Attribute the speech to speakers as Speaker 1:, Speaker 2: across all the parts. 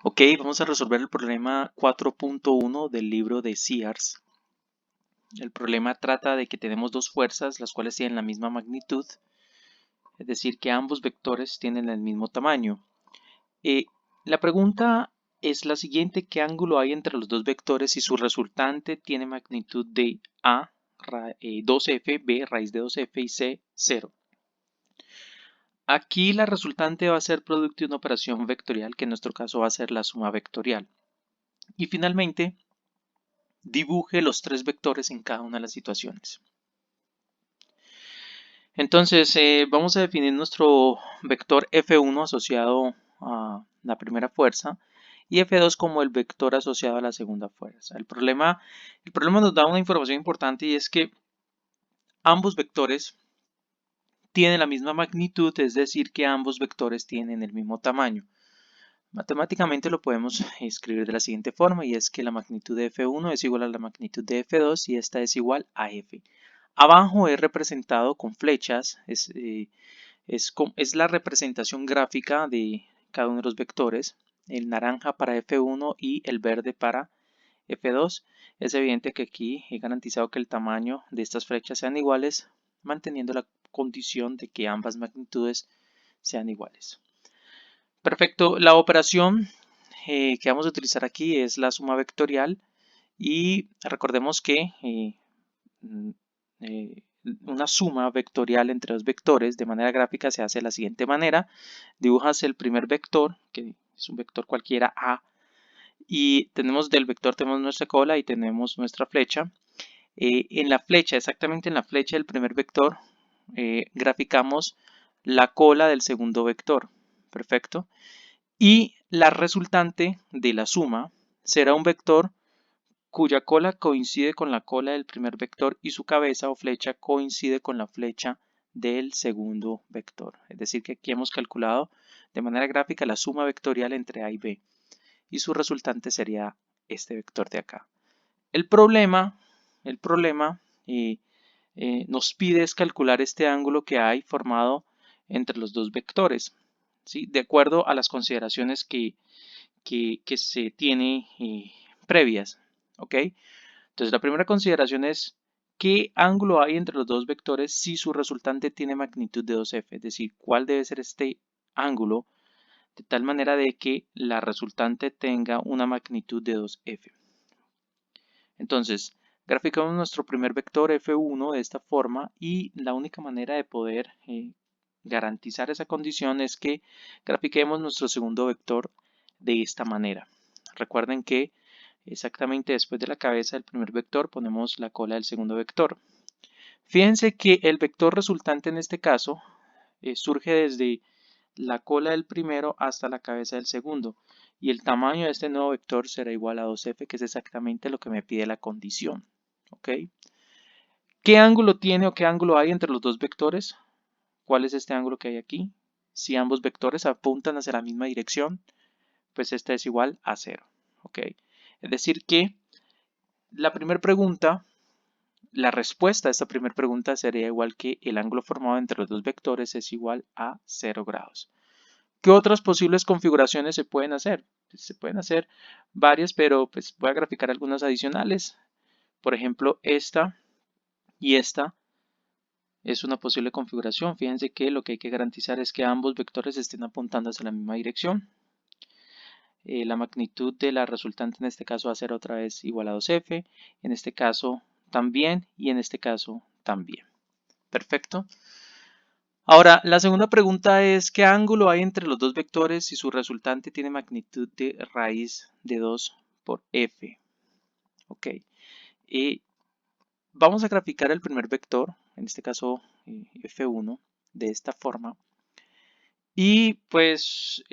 Speaker 1: Ok, vamos a resolver el problema 4.1 del libro de Sears. El problema trata de que tenemos dos fuerzas, las cuales tienen la misma magnitud, es decir, que ambos vectores tienen el mismo tamaño. La pregunta es la siguiente: ¿qué ángulo hay entre los dos vectores si su resultante tiene magnitud de A, 2f, B, raíz de 2f y C, 0? Aquí la resultante va a ser producto de una operación vectorial, que en nuestro caso va a ser la suma vectorial. Y finalmente, dibuje los tres vectores en cada una de las situaciones. Entonces, vamos a definir nuestro vector F1 asociado a la primera fuerza y F2 como el vector asociado a la segunda fuerza. El problema nos da una información importante, y es que ambos vectores tienen la misma magnitud, es decir, que ambos vectores tienen el mismo tamaño. Matemáticamente lo podemos escribir de la siguiente forma, y es que la magnitud de F1 es igual a la magnitud de F2 y esta es igual a F. Abajo es representado con flechas, es la representación gráfica de cada uno de los vectores, el naranja para F1 y el verde para F2. Es evidente que aquí he garantizado que el tamaño de estas flechas sean iguales, manteniendo la condición de que ambas magnitudes sean iguales. Perfecto, la operación que vamos a utilizar aquí es la suma vectorial, y recordemos que una suma vectorial entre dos vectores de manera gráfica se hace de la siguiente manera: dibujas el primer vector, que es un vector cualquiera A, y tenemos del vector tenemos nuestra cola y tenemos nuestra flecha. En la flecha, exactamente en la flecha del primer vector, graficamos la cola del segundo vector. Perfecto. Y la resultante de la suma será un vector cuya cola coincide con la cola del primer vector y su cabeza o flecha coincide con la flecha del segundo vector. Es decir, que aquí hemos calculado de manera gráfica la suma vectorial entre A y B, y su resultante sería este vector de acá. El problema nos pide es calcular este ángulo que hay formado entre los dos vectores, ¿sí? De acuerdo a las consideraciones que se tiene previas. ¿Ok? Entonces la primera consideración es qué ángulo hay entre los dos vectores si su resultante tiene magnitud de 2f, es decir, cuál debe ser este ángulo de tal manera de que la resultante tenga una magnitud de 2f. Entonces, graficamos nuestro primer vector f1 de esta forma, y la única manera de poder garantizar esa condición es que grafiquemos nuestro segundo vector de esta manera. Recuerden que exactamente después de la cabeza del primer vector ponemos la cola del segundo vector. Fíjense que el vector resultante en este caso surge desde la cola del primero hasta la cabeza del segundo, y el tamaño de este nuevo vector será igual a 2f, que es exactamente lo que me pide la condición. ¿Ok? ¿Qué ángulo tiene o qué ángulo hay entre los dos vectores? ¿Cuál es este ángulo que hay aquí? Si ambos vectores apuntan hacia la misma dirección, pues este es igual a 0. ¿Ok? Es decir que la primera pregunta, la respuesta a esta primera pregunta sería igual que el ángulo formado entre los dos vectores es igual a 0 grados. ¿Qué otras posibles configuraciones se pueden hacer? Se pueden hacer varias, pero pues voy a graficar algunas adicionales. Por ejemplo, esta y esta es una posible configuración. Fíjense que lo que hay que garantizar es que ambos vectores estén apuntando hacia la misma dirección. La magnitud de la resultante en este caso va a ser otra vez igual a 2f, en este caso también, y en este caso también. Perfecto. Ahora, la segunda pregunta es ¿qué ángulo hay entre los dos vectores si su resultante tiene magnitud de raíz de 2 por f? Ok. Vamos a graficar el primer vector, en este caso f1, de esta forma. Y pues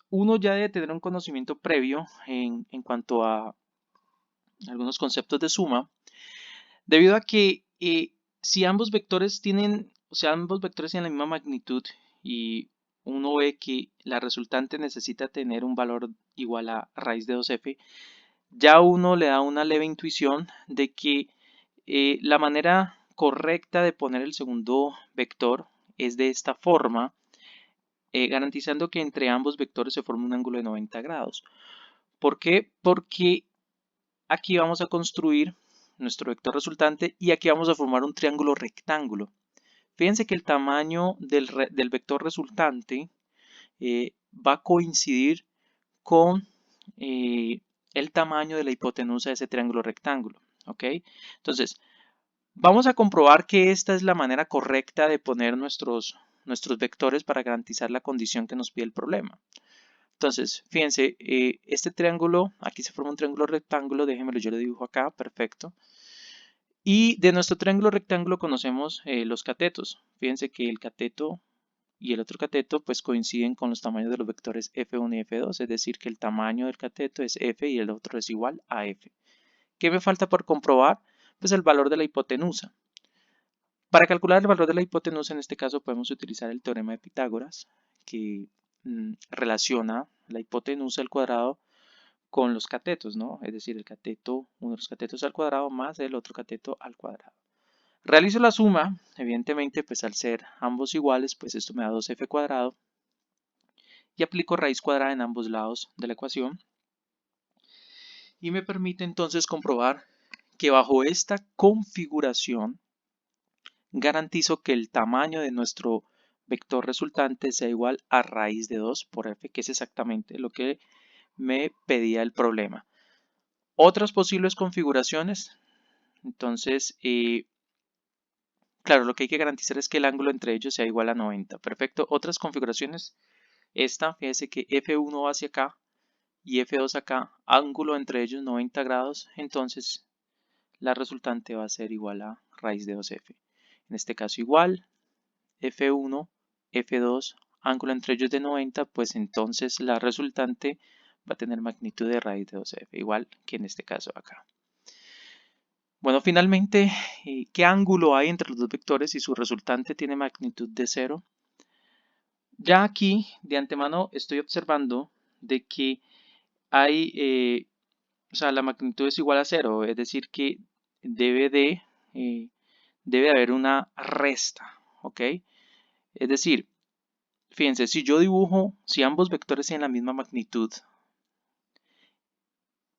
Speaker 1: uno ya debe tener un conocimiento previo en cuanto a algunos conceptos de suma, debido a que si ambos vectores tienen, ambos vectores tienen la misma magnitud y uno ve que la resultante necesita tener un valor igual a raíz de 2f, ya uno le da una leve intuición de que la manera correcta de poner el segundo vector es de esta forma, garantizando que entre ambos vectores se forme un ángulo de 90 grados. ¿Por qué? Porque aquí vamos a construir nuestro vector resultante y aquí vamos a formar un triángulo rectángulo. Fíjense que el tamaño del vector resultante va a coincidir con el tamaño de la hipotenusa de ese triángulo rectángulo. ¿Ok? Entonces, vamos a comprobar que esta es la manera correcta de poner nuestros vectores para garantizar la condición que nos pide el problema. Entonces, fíjense, este triángulo, aquí se forma un triángulo rectángulo, déjenmelo, yo lo dibujo acá, perfecto. Y de nuestro triángulo rectángulo conocemos los catetos. Fíjense que el cateto y el otro cateto pues coinciden con los tamaños de los vectores f1 y f2, es decir que el tamaño del cateto es f y el otro es igual a f. ¿Qué me falta por comprobar? Pues el valor de la hipotenusa. Para calcular el valor de la hipotenusa, en este caso podemos utilizar el teorema de Pitágoras, que relaciona la hipotenusa al cuadrado con los catetos, ¿no? Es decir, el cateto, uno de los catetos al cuadrado más el otro cateto al cuadrado. Realizo la suma, evidentemente, pues al ser ambos iguales, pues esto me da 2f cuadrado. Y aplico raíz cuadrada en ambos lados de la ecuación. Y me permite entonces comprobar que bajo esta configuración garantizo que el tamaño de nuestro vector resultante sea igual a raíz de 2 por f, que es exactamente lo que me pedía el problema. Otras posibles configuraciones, entonces, claro, lo que hay que garantizar es que el ángulo entre ellos sea igual a 90. Perfecto. Otras configuraciones, esta, fíjese que f1 va hacia acá y f2 acá, ángulo entre ellos 90 grados, entonces la resultante va a ser igual a raíz de 2f. En este caso igual, f1, f2, ángulo entre ellos de 90, pues entonces la resultante va a tener magnitud de raíz de 2f, igual que en este caso acá. Bueno, finalmente, ¿qué ángulo hay entre los dos vectores si su resultante tiene magnitud de 0? Ya aquí, de antemano, estoy observando de que hay, o sea, la magnitud es igual a 0, es decir que debe haber una resta, ¿ok? Es decir, fíjense, si yo dibujo, si ambos vectores tienen la misma magnitud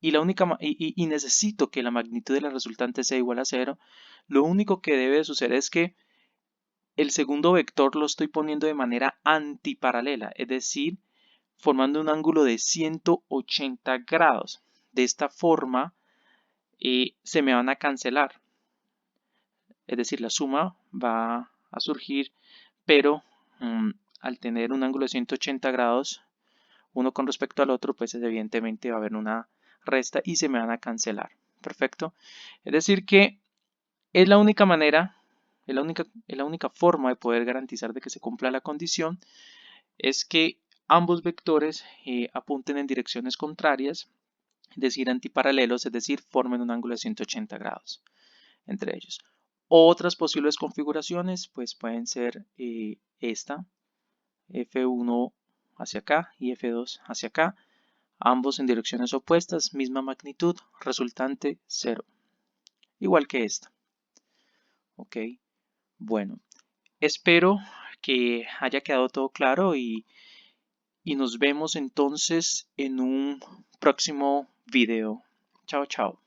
Speaker 1: y necesito que la magnitud de la resultante sea igual a 0, lo único que debe suceder es que el segundo vector lo estoy poniendo de manera antiparalela, es decir, formando un ángulo de 180 grados. De esta forma se me van a cancelar, es decir, la suma va a surgir, pero al tener un ángulo de 180 grados, uno con respecto al otro, pues evidentemente va a haber una resta y se me van a cancelar. Perfecto. Es decir que es la única manera, es la única forma de poder garantizar de que se cumpla la condición, es que ambos vectores apunten en direcciones contrarias, es decir, antiparalelos, es decir, formen un ángulo de 180 grados entre ellos. Otras posibles configuraciones pues pueden ser esta, F1 hacia acá y F2 hacia acá, ambos en direcciones opuestas, misma magnitud, resultante 0, igual que esta. Ok, bueno, espero que haya quedado todo claro y nos vemos entonces en un próximo video. Chao, chao.